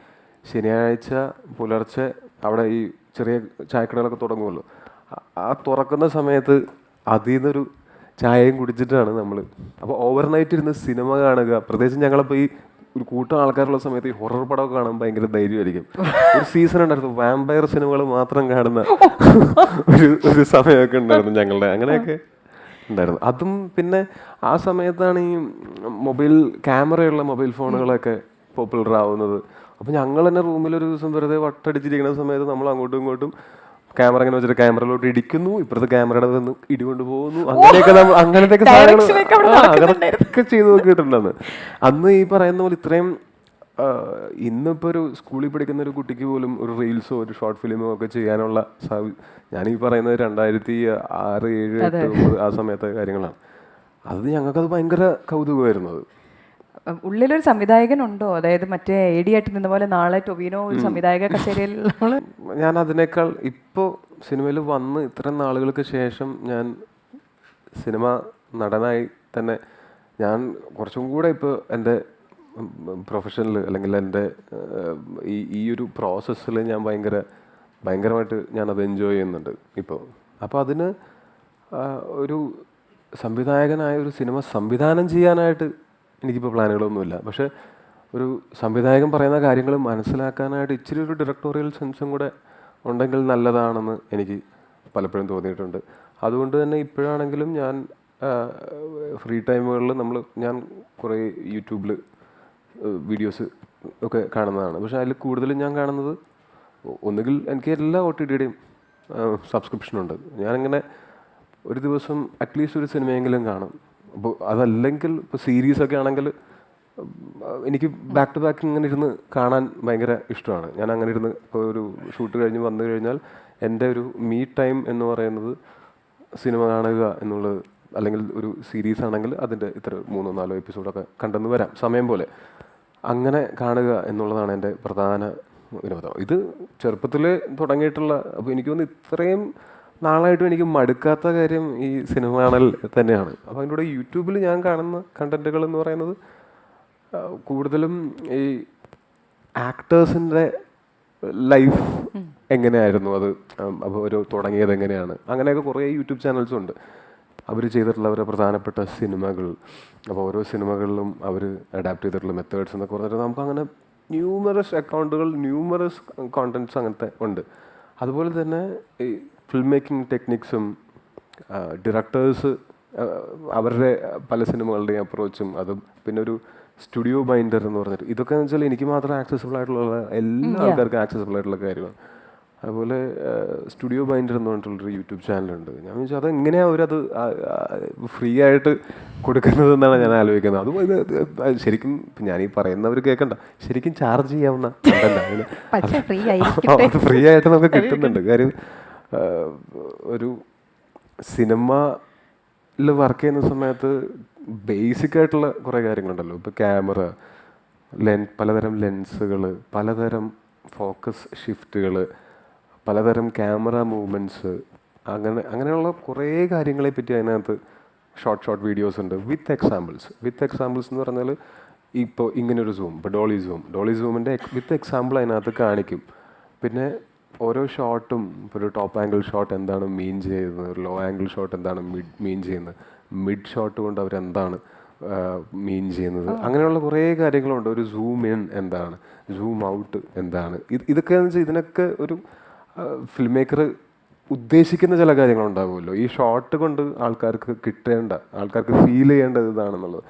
ശനിയാഴ്ച പുലർച്ചെ അവിടെ ഈ ചെറിയ ചായക്കടകളൊക്കെ തുടങ്ങുമല്ലോ. ആ തുറക്കുന്ന സമയത്ത് അതിൽ നിന്നൊരു ചായയും കുടിച്ചിട്ടാണ് നമ്മൾ. അപ്പോൾ ഓവർനൈറ്റ് ഇരുന്ന് സിനിമ കാണുക. പ്രത്യേകിച്ച് ഞങ്ങളിപ്പോൾ ഈ ഒരു കൂട്ടം ആൾക്കാരുള്ള സമയത്ത് ഈ ഹൊറർ പടമൊക്കെ കാണാൻ ഭയങ്കര ധൈര്യമായിരിക്കും. ഒരു സീസൺ ഉണ്ടായിരുന്നു, വാമ്പയർ സിനിമകൾ മാത്രം കാണുന്ന ഒരു സമയമൊക്കെ ഉണ്ടായിരുന്നു ഞങ്ങളുടെ. അങ്ങനെയൊക്കെ ഉണ്ടായിരുന്നു. അതും പിന്നെ ആ സമയത്താണ് ഈ ക്യാമറയുള്ള മൊബൈൽ ഫോണുകളൊക്കെ പോപ്പുലർ ആവുന്നത്. അപ്പോൾ ഞങ്ങൾ തന്നെ റൂമിലൊരു ദിവസം വെറുതെ വട്ടടിച്ചിരിക്കുന്ന സമയത്ത് നമ്മൾ അങ്ങോട്ടും ഇങ്ങോട്ടും ക്യാമറ ഇങ്ങനെ വെച്ചിട്ട് ക്യാമറയിലോട്ട് ഇടിക്കുന്നു, ഇപ്പുറത്തെ ക്യാമറയുടെ വന്ന് ഇടികൊണ്ട് പോകുന്നു. അങ്ങനത്തെ സാധനങ്ങളൊക്കെ ചെയ്തു നോക്കിയിട്ടുണ്ടെന്ന്. അന്ന് ഈ പറയുന്ന പോലെ ഇത്രയും ഇന്നിപ്പോൾ ഒരു സ്കൂളിൽ പഠിക്കുന്ന ഒരു കുട്ടിക്ക് പോലും ഒരു റീൽസോ ഒരു ഷോർട്ട് ഫിലിമോ ഒക്കെ ചെയ്യാനുള്ള ഞാനീ പറയുന്നത് 2006, 2007, 2008, 2009 ആ സമയത്തെ കാര്യങ്ങളാണ്. അത് ഞങ്ങൾക്കത് ഭയങ്കര കൗതുകമായിരുന്നു. അത് ഉള്ളിലൊരു സംവിധായകനുണ്ടോ? അതായത് മറ്റേ ഏടിയായിട്ട് നിന്ന പോലെ നാളെ ടൊവിനോ ഒരു സംവിധായക കസേരയിൽ ഞാൻ അതിനേക്കാൾ ഇപ്പോൾ സിനിമയിൽ വന്ന് ഇത്രയും നാളുകൾക്ക് ശേഷം ഞാൻ സിനിമ നടനായി തന്നെ ഞാൻ കുറച്ചും കൂടെ ഇപ്പോൾ എൻ്റെ പ്രൊഫഷനിൽ അല്ലെങ്കിൽ എൻ്റെ ഈ ഒരു പ്രോസസ്സിൽ ഞാൻ ഭയങ്കരമായിട്ട് ഞാനത് എൻജോയ് ചെയ്യുന്നുണ്ട് ഇപ്പോൾ. അപ്പോൾ അതിന് ഒരു സംവിധായകനായ ഒരു സിനിമ സംവിധാനം ചെയ്യാനായിട്ട് എനിക്കിപ്പോൾ പ്ലാനുകളൊന്നുമില്ല. പക്ഷേ ഒരു സംവിധായകൻ പറയുന്ന കാര്യങ്ങൾ മനസ്സിലാക്കാനായിട്ട് ഇച്ചിരി ഒരു ഡയറക്ടോറിയൽ സെൻസും കൂടെ ഉണ്ടെങ്കിൽ നല്ലതാണെന്ന് എനിക്ക് പലപ്പോഴും തോന്നിയിട്ടുണ്ട്. അതുകൊണ്ട് തന്നെ ഇപ്പോഴാണെങ്കിലും ഞാൻ ഫ്രീ ടൈമുകളിൽ ഞാൻ കുറേ യൂട്യൂബിൽ വീഡിയോസ് ഒക്കെ കാണുന്നതാണ്. പക്ഷേ അതിൽ കൂടുതലും ഞാൻ കാണുന്നത് ഒന്നുകിൽ എനിക്ക് എല്ലാ OTTയുടെയും സബ്സ്ക്രിപ്ഷനുണ്ട്. ഞാനിങ്ങനെ ഒരു ദിവസം അറ്റ്ലീസ്റ്റ് ഒരു സിനിമയെങ്കിലും കാണും. അപ്പോൾ അതല്ലെങ്കിൽ ഇപ്പോൾ സീരീസൊക്കെ ആണെങ്കിൽ എനിക്ക് ബാക്ക് ടു ബാക്ക് ഇങ്ങനെ ഇരുന്ന് കാണാൻ ഭയങ്കര ഇഷ്ടമാണ്. ഞാൻ അങ്ങനെ ഇരുന്ന് ഇപ്പോൾ ഒരു ഷൂട്ട് കഴിഞ്ഞ് വന്നു കഴിഞ്ഞാൽ എൻ്റെ ഒരു മീ ടൈം എന്ന് പറയുന്നത് സിനിമ കാണുക എന്നുള്ളത്. അല്ലെങ്കിൽ ഒരു സീരീസ് ആണെങ്കിൽ അതിൻ്റെ ഇത്ര 3-4 എപ്പിസോഡൊക്കെ കണ്ടെന്ന് വരാം, സമയം പോലെ അങ്ങനെ കാണുക എന്നുള്ളതാണ് എൻ്റെ പ്രധാന വിനോദം. ഇത് ചെറുപ്പത്തിൽ തുടങ്ങിയിട്ടുള്ള. അപ്പോൾ എനിക്ക് തോന്നുന്നു ഇത്രയും നാളായിട്ടും എനിക്ക് മടുക്കാത്ത കാര്യം ഈ സിനിമ കാണൽ തന്നെയാണ്. അപ്പോൾ അതിൻ്റെ കൂടെ യൂട്യൂബിൽ ഞാൻ കാണുന്ന കണ്ടന്റുകൾ എന്ന് പറയുന്നത് കൂടുതലും ഈ ആക്ടേഴ്സിൻ്റെ ലൈഫ് എങ്ങനെയായിരുന്നു, അത് അപ്പോൾ ഒരു തുടങ്ങിയത് എങ്ങനെയാണ്, അങ്ങനെയൊക്കെ കുറേ യൂട്യൂബ് ചാനൽസും ഉണ്ട്. അവർ ചെയ്തിട്ടുള്ള അവരുടെ പ്രധാനപ്പെട്ട സിനിമകൾ, അപ്പോൾ ഓരോ സിനിമകളിലും അവർ അഡാപ്റ്റ് ചെയ്തിട്ടുള്ള മെത്തേഡ്സ് എന്നൊക്കെ പറഞ്ഞിട്ട് നമുക്കങ്ങനെ ന്യൂമറസ് അക്കൗണ്ടുകൾ, ന്യൂമറസ് കോണ്ടൻറ്റ്സ് അങ്ങനത്തെ ഉണ്ട്. അതുപോലെ തന്നെ ഈ ഫിൽം മേക്കിംഗ് ടെക്നിക്സും ഡയറക്ടേഴ്സ് അവരുടെ പല സിനിമകളുടെയും അപ്രോച്ചും അതും പിന്നെ ഒരു സ്റ്റുഡിയോ ബൈൻഡർ എന്ന് പറഞ്ഞിട്ട് ഇതൊക്കെ എന്ന് വെച്ചാൽ എനിക്ക് മാത്രം ആക്സസിബിൾ ആയിട്ടുള്ള എല്ലാ ആൾക്കാർക്കും ആക്സസിബിൾ ആയിട്ടുള്ള കാര്യമാണ്. അതുപോലെ സ്റ്റുഡിയോ ബൈൻഡർ എന്ന് പറഞ്ഞിട്ടുള്ളൊരു യൂട്യൂബ് ചാനലുണ്ട്. ഞാൻ ചോദിച്ചാൽ അതെങ്ങനെയാണ് അവരത് ഫ്രീ ആയിട്ട് കൊടുക്കുന്നതെന്നാണ് ഞാൻ ആലോചിക്കുന്നത്. അതും ഇത് ശരിക്കും ഞാനീ പറയുന്നവർ കേൾക്കണ്ട, ശരിക്കും ചാർജ് ചെയ്യാവുന്ന അത് ഫ്രീ ആയിട്ട് നമുക്ക് കിട്ടുന്നുണ്ട്. കാര്യം ഒരു സിനിമയിൽ വർക്ക് ചെയ്യുന്ന സമയത്ത് ബേസിക് ആയിട്ടുള്ള കുറേ കാര്യങ്ങളുണ്ടല്ലോ. ഇപ്പോൾ ക്യാമറ, പലതരം ലെൻസുകൾ, പലതരം ഫോക്കസ് ഷിഫ്റ്റുകൾ, പലതരം ക്യാമറ മൂവ്മെൻറ്റ്സ്, അങ്ങനെയുള്ള കുറേ കാര്യങ്ങളെ പറ്റി അതിനകത്ത് ഷോർട്ട് വീഡിയോസ് ഉണ്ട് വിത്ത് എക്സാമ്പിൾസ് എന്ന് പറഞ്ഞാൽ ഇപ്പോൾ ഇങ്ങനൊരു സൂം, ഇപ്പോൾ ഡോളി സൂമിൻ്റെ വിത്ത് എക്സാമ്പിൾ അതിനകത്ത് കാണിക്കും. പിന്നെ ഓരോ ഷോട്ടും ഇപ്പോൾ ഒരു ടോപ്പ് ആംഗിൾ ഷോട്ട് എന്താണ് മീൻ ചെയ്യുന്നത്, ഒരു ലോ ആംഗിൾ ഷോട്ട് എന്താണ് മീൻ ചെയ്യുന്നത്, മിഡ് ഷോട്ട് കൊണ്ട് അവരെന്താണ് മീൻ ചെയ്യുന്നത്, അങ്ങനെയുള്ള കുറേ കാര്യങ്ങളുണ്ട്. ഒരു സൂം ഇൻ എന്താണ്, സൂം ഔട്ട് എന്താണ്, ഇതൊക്കെ എന്ന് വെച്ചാൽ ഇതിനൊക്കെ ഒരു ഫിലിം മേക്കർ ഉദ്ദേശിക്കുന്ന ചില കാര്യങ്ങളുണ്ടാകുമല്ലോ. ഈ ഷോട്ട് കൊണ്ട് ആൾക്കാർക്ക് ഫീൽ ചെയ്യേണ്ടത് ഇതാണെന്നുള്ളത്.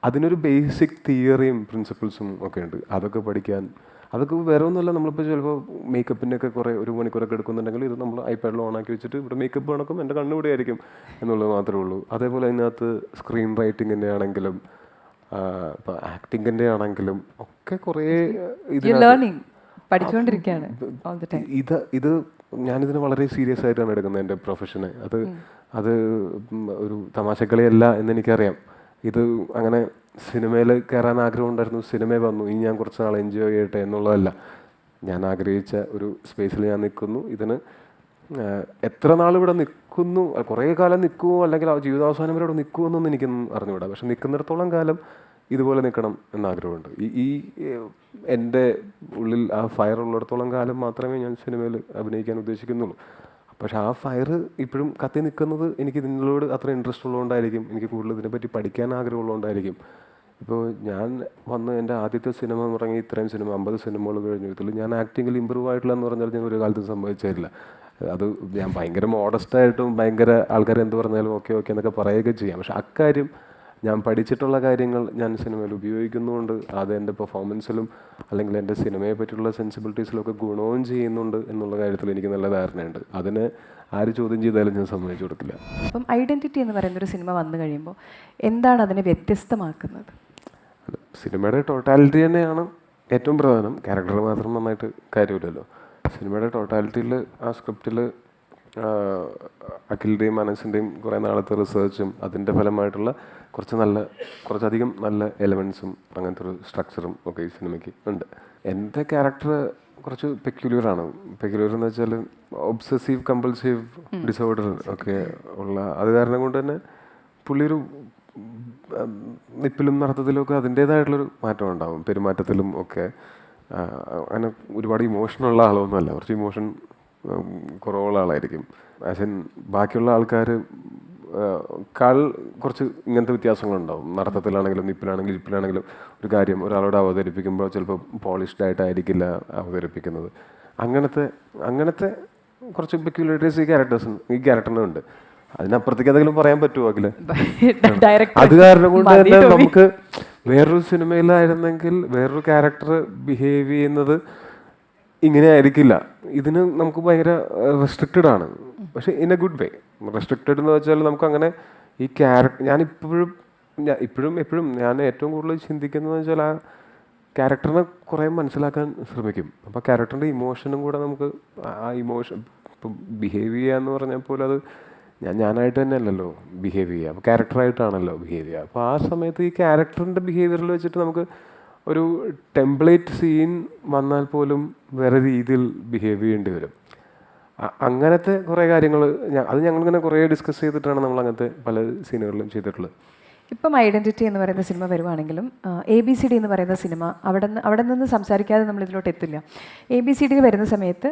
അതിനൊരു ബേസിക് തിയറിയും പ്രിൻസിപ്പിൾസും ഒക്കെ ഉണ്ട്. അതൊക്കെ പഠിക്കാൻ, അതൊക്കെ വേറെ ഒന്നുമല്ല. നമ്മളിപ്പോൾ ചിലപ്പോൾ മേക്കപ്പിൻ്റെയൊക്കെ കുറേ 1 മണിക്കൂറൊക്കെ എടുക്കുന്നുണ്ടെങ്കിൽ ഇത് നമ്മൾ ഐപാഡിൽ ഓണാക്കി വെച്ചിട്ട് ഇവിടെ മേക്കപ്പ് കണക്കും എൻ്റെ കണ്ണുകൂടെ ആയിരിക്കും എന്നുള്ളത് മാത്രമേ ഉള്ളൂ. അതേപോലെ അതിനകത്ത് സ്ക്രീൻ റൈറ്റിങ്ങിൻ്റെ ആണെങ്കിലും ഇപ്പോൾ ആക്ടിങ്ങിൻ്റെ ആണെങ്കിലും ഒക്കെ കുറേ പഠിച്ചുകൊണ്ടിരിക്കുകയാണ്. ഇത് ഞാനിതിനെ വളരെ സീരിയസ് ആയിട്ടാണ് എടുക്കുന്നത് എൻ്റെ പ്രൊഫഷനെ. അത് ഒരു തമാശക്കളിയല്ല എന്നെനിക്കറിയാം. ഇത് അങ്ങനെ സിനിമയിൽ കയറാൻ ആഗ്രഹം ഉണ്ടായിരുന്നു, സിനിമ വന്നു, ഇനി ഞാൻ കുറച്ച് നാൾ എൻജോയ് ചെയ്യട്ടെ എന്നുള്ളതല്ല. ഞാൻ ആഗ്രഹിച്ച ഒരു സ്പേസിൽ ഞാൻ നിൽക്കുന്നു. ഇതിന് എത്ര നാൾ ഇവിടെ നിൽക്കുന്നു, കുറേ കാലം നിൽക്കുമോ അല്ലെങ്കിൽ ജീവിതാവസാനം വരെ ഇവിടെ നിൽക്കുമോ എന്നൊന്നും എനിക്കൊന്നും അറിഞ്ഞുകൂടാ. പക്ഷെ നിൽക്കുന്നിടത്തോളം കാലം ഇതുപോലെ നിൽക്കണം എന്നാഗ്രഹമുണ്ട്. ഈ എൻ്റെ ഉള്ളിൽ ആ ഫയർ ഉള്ളിടത്തോളം കാലം മാത്രമേ ഞാൻ സിനിമയിൽ അഭിനയിക്കാൻ ഉദ്ദേശിക്കുന്നുള്ളൂ. പക്ഷെ ആ ഫയർ ഇപ്പോഴും കത്തി നിൽക്കുന്നത് എനിക്ക് ഇതിനോട് അത്ര ഇൻട്രസ്റ്റ് ഉള്ളതുകൊണ്ടായിരിക്കും, എനിക്ക് കൂടുതൽ ഇതിനെപ്പറ്റി പഠിക്കാൻ ആഗ്രഹമുള്ളതുകൊണ്ടായിരിക്കും. ഇപ്പോൾ ഞാൻ വന്ന് എൻ്റെ ആദ്യത്തെ സിനിമ എന്ന് പറഞ്ഞാൽ ഇത്രയും സിനിമ 50 സിനിമകൾ കഴിഞ്ഞു. ഇതിൽ ഞാൻ ആക്ടിങ്ങിൽ ഇമ്പ്രൂവ് ആയിട്ടില്ല എന്ന് പറഞ്ഞാൽ ഞാൻ ഒരു കാലത്തും സംഭവിച്ചില്ല. അത് ഞാൻ ഭയങ്കര മോഡസ്റ്റായിട്ടും ഭയങ്കര ആൾക്കാർ എന്ത് പറഞ്ഞാലും ഓക്കെ ഓക്കെ എന്നൊക്കെ പറയുകയൊക്കെ ചെയ്യാം. പക്ഷെ അക്കാര്യം ഞാൻ പഠിച്ചിട്ടുള്ള കാര്യങ്ങൾ ഞാൻ സിനിമയിൽ ഉപയോഗിക്കുന്നുണ്ട്. അത് എൻ്റെ പെർഫോമൻസിലും അല്ലെങ്കിൽ എൻ്റെ സിനിമയെ പറ്റിയുള്ള സെൻസിബിലിറ്റീസിലൊക്കെ ഗുണവും ചെയ്യുന്നുണ്ട് എന്നുള്ള കാര്യത്തിൽ എനിക്ക് നല്ല ധാരണയുണ്ട്. അതിന് ആര് ചോദ്യം ചെയ്താലും ഞാൻ സമ്മതിച്ചു കൊടുക്കില്ല. അപ്പം ഐഡൻറ്റിറ്റി എന്ന് പറയുന്നൊരു സിനിമ വന്നു കഴിയുമ്പോൾ എന്താണ് അതിനെ വ്യത്യസ്തമാക്കുന്നത്? സിനിമയുടെ ടോട്ടാലിറ്റി തന്നെയാണ് ഏറ്റവും പ്രധാനം. ക്യാരക്ടർ മാത്രം നന്നായിട്ട് കാര്യമില്ലല്ലോ. സിനിമയുടെ ടോട്ടാലിറ്റിയിൽ ആ സ്ക്രിപ്റ്റിൽ അഖിലിൻ്റെയും മനസ്സിൻ്റെയും കുറേ നാളത്തെ റിസർച്ചും അതിൻ്റെ ഫലമായിട്ടുള്ള കുറച്ചധികം നല്ല എലമെൻസും അങ്ങനത്തെ ഒരു സ്ട്രക്ചറും ഒക്കെ ഈ സിനിമയ്ക്ക് ഉണ്ട്. എൻ്റെ ക്യാരക്ടർ കുറച്ച് പെക്യുലറാണ്. പെക്യുലർ എന്ന് വെച്ചാൽ ഒബ്സസീവ് കമ്പൾസീവ് ഡിസോർഡർ ഒക്കെ ഉള്ള അത് കാരണം കൊണ്ട് തന്നെ പുള്ളി ഒരു നിപ്പിലും നടത്തത്തിലും ഒക്കെ അതിൻ്റേതായിട്ടുള്ളൊരു മാറ്റം ഉണ്ടാകും, പെരുമാറ്റത്തിലും ഒക്കെ. അങ്ങനെ ഒരുപാട് ഇമോഷനുള്ള ആളൊന്നുമല്ല, കുറച്ച് ഇമോഷൻ കുറവുള്ള ആളായിരിക്കും. ആസ് ഇൻ ബാക്കിയുള്ള ആൾക്കാർ കുറച്ച് ഇങ്ങനത്തെ വ്യത്യാസങ്ങളുണ്ടാവും. നടത്തത്തിലാണെങ്കിലും നിപ്പിലാണെങ്കിലും ഇരിപ്പിലാണെങ്കിലും ഒരു കാര്യം ഒരാളോട് അവതരിപ്പിക്കുമ്പോൾ ചിലപ്പോൾ പോളിഷ്ഡ് ആയിട്ടായിരിക്കില്ല അവതരിപ്പിക്കുന്നത്. അങ്ങനത്തെ കുറച്ച് പെക്യുലാരിറ്റീസ് ഈ ക്യാരക്ടറിനുണ്ട്. അതിനപ്പുറത്തേക്ക് എന്തെങ്കിലും പറയാൻ പറ്റുമോ അഖില? അത് കാരണം കൊണ്ട് തന്നെ നമുക്ക് വേറൊരു സിനിമയിലായിരുന്നെങ്കിൽ വേറൊരു ക്യാരക്ടർ ബിഹേവ് ചെയ്യുന്നത് ഇങ്ങനെ ആയിരിക്കില്ല. ഇതിന് നമുക്ക് ഭയങ്കര റെസ്ട്രിക്റ്റഡ് ആണ്, പക്ഷെ in A good way. Restricted എന്ന് വെച്ചാൽ നമുക്ക് അങ്ങനെ ഈ ക്യാരക്ടർ എപ്പോഴും ഞാൻ ഏറ്റവും കൂടുതൽ ചിന്തിക്കുന്നതെന്ന് വെച്ചാൽ ആ ക്യാരക്ടറിനെ കുറേ മനസ്സിലാക്കാൻ ശ്രമിക്കും. അപ്പോൾ ക്യാരക്ടറിൻ്റെ ഇമോഷനും കൂടെ നമുക്ക് ആ ഇമോഷൻ ഇപ്പം ബിഹേവ് ചെയ്യുക എന്ന് പറഞ്ഞാൽ പോലും അത് ഞാനായിട്ട് തന്നെ അല്ലല്ലോ ബിഹേവ് ചെയ്യുക, അപ്പോൾ ക്യാരക്ടറായിട്ടാണല്ലോ ബിഹേവ് ചെയ്യുക. അപ്പോൾ ആ സമയത്ത് ഈ ക്യാരക്ടറിൻ്റെ ബിഹേവിയറിൽ വെച്ചിട്ട് നമുക്ക് ഒരു ടെംപ്ലേറ്റ് സീൻ വന്നാൽ പോലും വേറെ രീതിയിൽ ബിഹേവ് ചെയ്യേണ്ടി വരും. അങ്ങനത്തെ കുറേ കാര്യങ്ങൾ അത് ഞങ്ങളിങ്ങനെ കുറേ ഡിസ്കസ് ചെയ്തിട്ടാണ് നമ്മൾ അങ്ങനത്തെ പല സീനുകളിലും ചെയ്തിട്ടുള്ളത്. ഇപ്പം ഐഡൻറ്റിറ്റി എന്ന് പറയുന്ന സിനിമ വരുവാണെങ്കിലും ABCD എന്ന് പറയുന്ന സിനിമ അവിടെ നിന്ന് സംസാരിക്കാതെ നമ്മൾ ഇതിലോട്ട് എത്തില്ല. ABCD വരുന്ന സമയത്ത്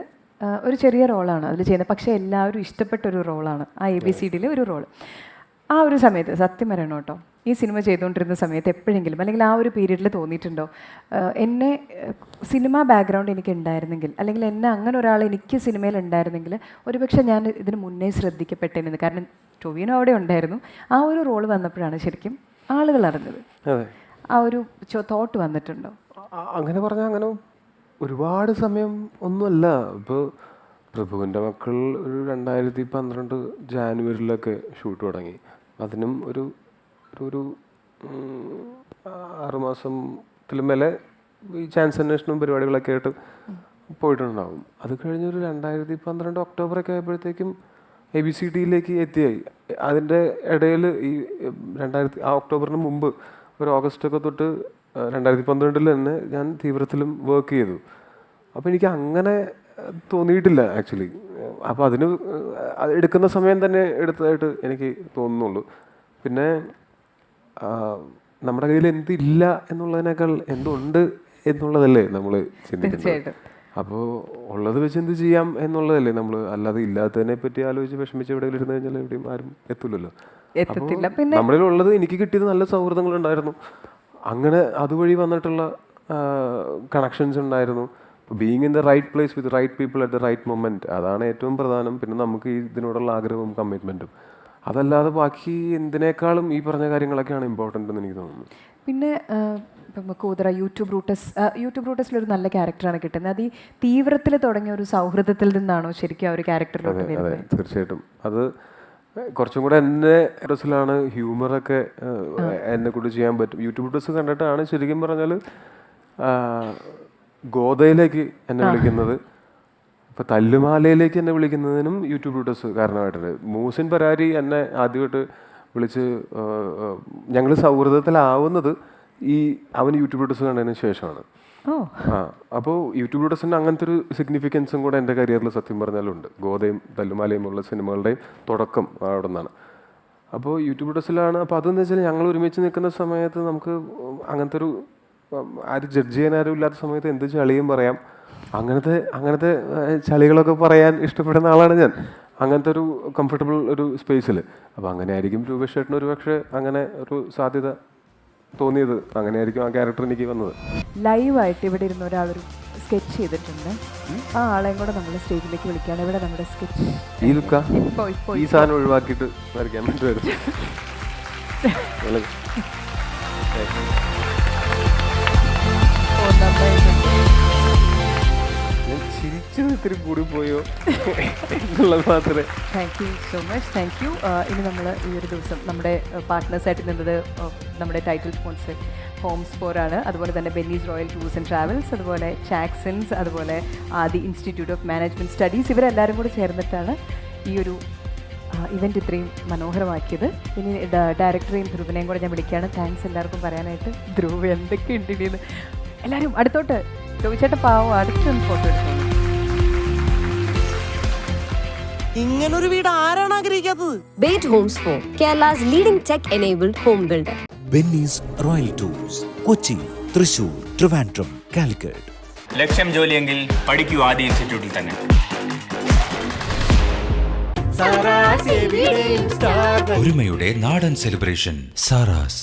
ഒരു ചെറിയ റോളാണ് അതിൽ ചെയ്യുന്നത്, പക്ഷേ എല്ലാവരും ഇഷ്ടപ്പെട്ടൊരു റോളാണ് ആ ABCDയിലെ ഒരു റോൾ. ആ ഒരു സമയത്ത് സത്യം പറയണം കേട്ടോ, ഈ സിനിമ ചെയ്തുകൊണ്ടിരുന്ന സമയത്ത് എപ്പോഴെങ്കിലും അല്ലെങ്കിൽ ആ ഒരു പീരീഡിൽ തോന്നിയിട്ടുണ്ടോ എന്നെ സിനിമ ബാക്ക്ഗ്രൗണ്ട് എനിക്ക് ഉണ്ടായിരുന്നെങ്കിൽ അല്ലെങ്കിൽ എന്നെ അങ്ങനെ ഒരാൾ എനിക്ക് സിനിമയിൽ ഉണ്ടായിരുന്നെങ്കിൽ ഒരുപക്ഷെ ഞാൻ ഇതിന് മുന്നേ ശ്രദ്ധിക്കപ്പെട്ടേനെന്ന്? കാരണം ടൊവിനോ അവിടെ ഉണ്ടായിരുന്നു. ആ ഒരു റോള് വന്നപ്പോഴാണ് ശരിക്കും ആളുകൾ അറിഞ്ഞത്. ആ ഒരു തോട്ട് വന്നിട്ടുണ്ടോ? അങ്ങനെ പറഞ്ഞാൽ അങ്ങനെ ഒരുപാട് സമയം ഒന്നുമല്ല. ഇപ്പോൾ പ്രഭുവിൻ്റെ മക്കൾ ഒരു 2012 ജാനുവരിയിലൊക്കെ ഷൂട്ട് തുടങ്ങി. അതിനും ഒരു 6 മാസത്തിൽ മേലെ ഈ ചാൻസ് അന്വേഷണവും പരിപാടികളൊക്കെ ആയിട്ട് പോയിട്ടുണ്ടാവും. അത് കഴിഞ്ഞൊരു 2012 ഒക്ടോബറൊക്കെ ആയപ്പോഴത്തേക്കും ABCDയിലേക്ക് എത്തിയായി. അതിൻ്റെ ഇടയിൽ ഈ ഒക്ടോബറിന് മുമ്പ് ഒരു ഓഗസ്റ്റൊക്കെ തൊട്ട് 2012 തന്നെ ഞാൻ തീവ്രത്തിലും വർക്ക് ചെയ്തു. അപ്പോൾ എനിക്ക് അങ്ങനെ തോന്നിയിട്ടില്ല ആക്ച്വലി. അപ്പോൾ അതിന് എടുക്കുന്ന സമയം തന്നെ എടുത്തതായിട്ട് എനിക്ക് തോന്നുന്നുള്ളൂ. പിന്നെ നമ്മുടെ കയ്യിൽ എന്തില്ല എന്നുള്ളതിനേക്കാൾ എന്തുണ്ട് എന്നുള്ളതല്ലേ നമ്മൾ ചിന്തിക്കുന്നത്. അപ്പോൾ ഉള്ളത് വെച്ച് എന്ത് ചെയ്യാം എന്നുള്ളതല്ലേ നമ്മൾ, അല്ലാതെ ഇല്ലാത്തതിനെ പറ്റി ആലോചിച്ച് വിഷമിച്ച് എവിടെയെങ്കിലും ഇരുന്ന് കഴിഞ്ഞാൽ എവിടെയും ആരും എത്തില്ലല്ലോ. നമ്മളിലുള്ളത് എനിക്ക് കിട്ടിയത് നല്ല സൗഹൃദങ്ങളുണ്ടായിരുന്നു, അങ്ങനെ അതുവഴി വന്നിട്ടുള്ള കണക്ഷൻസ് ഉണ്ടായിരുന്നു. Being in the right place with right people at the right moment, അതാണ് ഏറ്റവും പ്രധാനം. പിന്നെ നമുക്ക് ഇതിനോടുള്ള ആഗ്രഹവും കമ്മിറ്റ്മെൻറ്റും, അതല്ലാതെ ബാക്കി എന്തിനേക്കാളും ഈ പറഞ്ഞ കാര്യങ്ങളൊക്കെയാണ് ഇമ്പോർട്ടൻ്റ് എന്ന് എനിക്ക് തോന്നുന്നു. പിന്നെ ഇപ്പം കൂതറ യൂട്യൂബ് റൂട്ടസിലൊരു നല്ല ക്യാരക്ടറാണ് കിട്ടുന്നത്. അത് ഈ തീവ്രത്തിൽ തുടങ്ങിയ ഒരു സൗഹൃദത്തിൽ നിന്നാണോ ശരിക്കും ആ ഒരു ക്യാരക്ടറിലോട്ട് വരുന്നത്? അതെ, തീർച്ചയായിട്ടും. അത് കുറച്ചും കൂടെ എൻ്റെ ഡ്രസ്സിലാണ് ഹ്യൂമറൊക്കെ എന്നെ കൊണ്ട് ചെയ്യാൻ പറ്റും. യൂട്യൂബ് ഡ്രസ്സ് കണ്ടിട്ടാണ് ശരിക്കും പറഞ്ഞാൽ ഗോദയിലേക്ക് എന്നെ വിളിക്കുന്നത്. ഇപ്പോൾ തല്ലുമാലയിലേക്ക് എന്നെ വിളിക്കുന്നതിനും യൂട്യൂബ് ഡ്രസ്സ് കാരണമായിട്ടുണ്ട്. മൂസിൻ പരാരി എന്നെ ആദ്യമായിട്ട് വിളിച്ച് ഞങ്ങൾ സൗഹൃദത്തിലാവുന്നത് ഈ അവൻ യൂട്യൂബ് വീഡിയോസ് കണ്ടതിന് ശേഷമാണ്. അപ്പോൾ യൂട്യൂബ് വീഡിയോസിന് അങ്ങനത്തെ ഒരു സിഗ്നിഫിക്കൻസും കൂടെ എൻ്റെ കരിയറിൽ സത്യം പറഞ്ഞാലുണ്ട്. ഗോദയും തല്ലുമാലയും ഉള്ള സിനിമകളുടെയും തുടക്കം അവിടെ നിന്നാണ്. അപ്പോൾ യൂട്യൂബ് വീഡിയോസിലാണ്. അപ്പോൾ അതെന്ന് വെച്ചാൽ ഞങ്ങൾ ഒരുമിച്ച് നിൽക്കുന്ന സമയത്ത് നമുക്ക് അങ്ങനത്തെ ഒരു ആരും ജഡ്ജ് ചെയ്യാൻ ആരും ഇല്ലാത്ത സമയത്ത് എന്ത് ചളിയും പറയാം. അങ്ങനത്തെ ചളികളൊക്കെ പറയാൻ ഇഷ്ടപ്പെടുന്ന ആളാണ് ഞാൻ, അങ്ങനത്തെ ഒരു കംഫർട്ടബിൾ ഒരു സ്പേസിൽ. അപ്പോൾ അങ്ങനെ ആയിരിക്കും രൂപേഷേട്ടന് ഒരു പക്ഷേ അങ്ങനെ ഒരു സാധ്യത തോന്നിയത്, അങ്ങനെയായിരിക്കും ആ ക്യാരക്ടർ എനിക്ക് വന്നത്. ലൈവായിട്ട് ഇവിടെ ഇരുന്ന ഒരാളൊരു സ്കെച്ച് ചെയ്തിട്ടുണ്ട്. ആ ആളെയും കൂടെ നമ്മൾ സ്റ്റേജിലേക്ക് വിളിക്കുകയാണ്. ഇവിടെ നമ്മുടെ സ്കെച്ച് ഈ ലുക്ക ഈ സാധനം ഒഴിവാക്കിയിട്ട് വരയ്ക്കാൻ വേണ്ടി വരും. ഞാൻ ചിരിച്ചത് ഇത്തിരി കൂടി പോയോ എന്നുള്ളത് മാത്രമേ. Thank you so much, thank you. ഇനി നമ്മൾ ഈ ഒരു ദിവസം നമ്മുടെ പാർട്ട്നേഴ്സായിട്ട് നിന്നത് നമ്മുടെ ടൈറ്റിൽ സ്പോൺസർ ഹോംസ് 4 ആണ്. അതുപോലെ തന്നെ Benny's royal tours and travels, അതുപോലെ ചാക്സൺസ്, അതുപോലെ ആദി ഇൻസ്റ്റിറ്റ്യൂട്ട് ഓഫ് മാനേജ്മെൻറ്റ് സ്റ്റഡീസ്, ഇവരെല്ലാവരും കൂടി ചേർന്നിട്ടാണ് ഈ ഒരു ഇവൻറ്റ് ഇത്രയും മനോഹരമാക്കിയത്. ഇനി ഡയറക്ടറെയും ധ്രുവനെയും കൂടെ ഞാൻ വിളിക്കുകയാണ്. താങ്ക്സ് എല്ലാവർക്കും പറയാനായിട്ട്. ധ്രുവ് എന്തൊക്കെയുണ്ട് ഇനിയെന്ന് എല്ലാവരും അടുത്തോട്ട്. ചോദിച്ചേട്ട പാവം അടുത്തൊന്ന് ഫോട്ടോ എടുത്തോളൂ. ഇങ്ങനൊരു വീട് ആരാണ് ആഗ്രഹിക്കാത്തത്? Bait Homes 4, Kerala's leading tech-enabled home builder. Benny's royal tours Kochi, Thrissur, Trivandrum, Calicut. ലക്ഷ്യം ജോലിയെങ്കിൽ പഠിക്കൂ ആദ്യ ഇൻസ്റ്റിറ്റ്യൂട്ടിൽ തന്നെ. ഒരുമയുടെ നാടൻ സെലിബ്രേഷൻ സാറാസ്.